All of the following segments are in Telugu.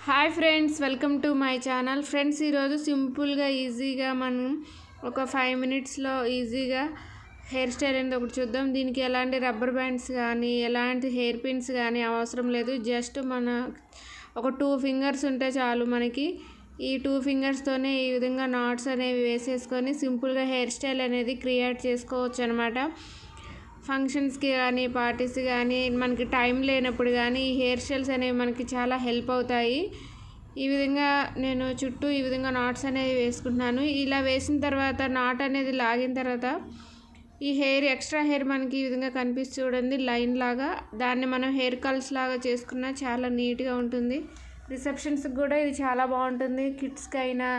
Hi friends, welcome to my channel. Friends, ఈరోజు సింపుల్గా ఈజీగా మనం ఒక 5 మినిట్స్లో ఈజీగా హెయిర్ స్టైల్ అనేది ఒకటి చూద్దాం. దీనికి ఎలాంటి రబ్బర్ బ్యాండ్స్ కానీ ఎలాంటి హెయిర్ పిన్స్ కానీ అవసరం లేదు. జస్ట్ మన ఒక 2 ఫింగర్స్ ఉంటే చాలు. మనకి ఈ 2 ఫింగర్స్తోనే ఈ విధంగా నాట్స్ అనేవి వేసేసుకొని సింపుల్గా హెయిర్ స్టైల్ అనేది క్రియేట్ చేసుకోవచ్చు అనమాట. ఫంక్షన్స్కి కానీ పార్టీస్ కానీ మనకి టైం లేనప్పుడు కానీ ఈ హెయిర్ స్టైల్స్ అనేవి మనకి చాలా హెల్ప్ అవుతాయి. ఈ విధంగా నేను చుట్టూ ఈ విధంగా నాట్స్ అనేవి వేసుకుంటున్నాను. ఇలా వేసిన తర్వాత నాట్ అనేది లాగిన తర్వాత ఈ హెయిర్ ఎక్స్ట్రా హెయిర్ మనకి ఈ విధంగా కనిపిస్తూ చూడండి, లైన్ లాగా. దాన్ని మనం హెయిర్ కల్స్ లాగా చేసుకున్నా చాలా నీట్గా ఉంటుంది. రిసెప్షన్స్కి కూడా ఇది చాలా బాగుంటుంది. కిడ్స్కి అయినా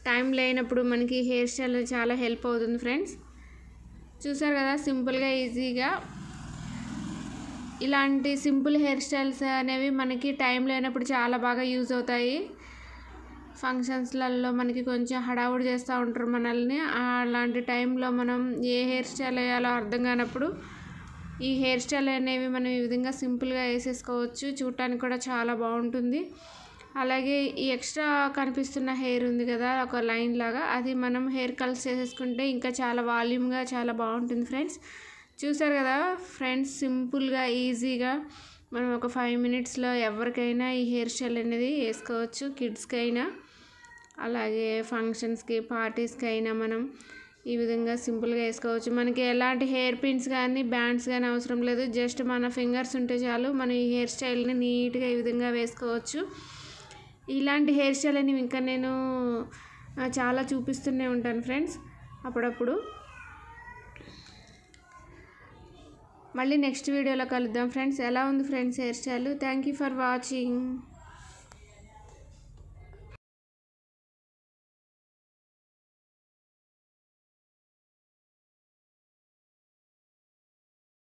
టైం లేనప్పుడు మనకి హెయిర్ స్టైల్ చాలా హెల్ప్ అవుతుంది. ఫ్రెండ్స్, చూసారు కదా, సింపుల్గా ఈజీగా ఇలాంటి సింపుల్ హెయిర్ స్టైల్స్ అనేవి మనకి టైం లేనప్పుడు చాలా బాగా యూజ్ అవుతాయి. ఫంక్షన్స్లలో మనకి కొంచెం హడావుడి చేస్తూ ఉంటారు మనల్ని. అలాంటి టైంలో మనం ఏ హెయిర్ స్టైల్ వేయాలో అర్థం కానప్పుడు ఈ హెయిర్ స్టైల్ అనేవి మనం ఈ విధంగా సింపుల్గా వేసేసుకోవచ్చు. చూడటానికి కూడా చాలా బాగుంటుంది. అలాగే ఈ ఎక్స్ట్రా కనిపిస్తున్న హెయిర్ ఉంది కదా, ఒక లైన్ లాగా, అది మనం హెయిర్ కల్స్ చేసేసుకుంటే ఇంకా చాలా వాల్యూమ్గా చాలా బాగుంటుంది. ఫ్రెండ్స్, చూసారు కదా ఫ్రెండ్స్, సింపుల్గా ఈజీగా మనం ఒక 5 మినిట్స్లో ఎవరికైనా ఈ హెయిర్ స్టైల్ అనేది వేసుకోవచ్చు. కిడ్స్కి అయినా అలాగే ఫంక్షన్స్కి పార్టీస్కి అయినా మనం ఈ విధంగా సింపుల్గా వేసుకోవచ్చు. మనకి ఎలాంటి హెయిర్ పిన్స్ కానీ బ్యాండ్స్ కానీ అవసరం లేదు. జస్ట్ మన ఫింగర్స్ ఉంటే చాలు. మనం ఈ హెయిర్ స్టైల్ని నీట్గా ఈ విధంగా వేసుకోవచ్చు. ఇలాంటి హెయిర్ స్టైల్ అని ఇంకా నేను చాలా చూపిస్తూనే ఉంటాను ఫ్రెండ్స్ అప్పుడప్పుడు. మళ్ళీ నెక్స్ట్ వీడియోలో కలుద్దాం ఫ్రెండ్స్. ఎలా ఉంది friends hair style? Thank you for watching.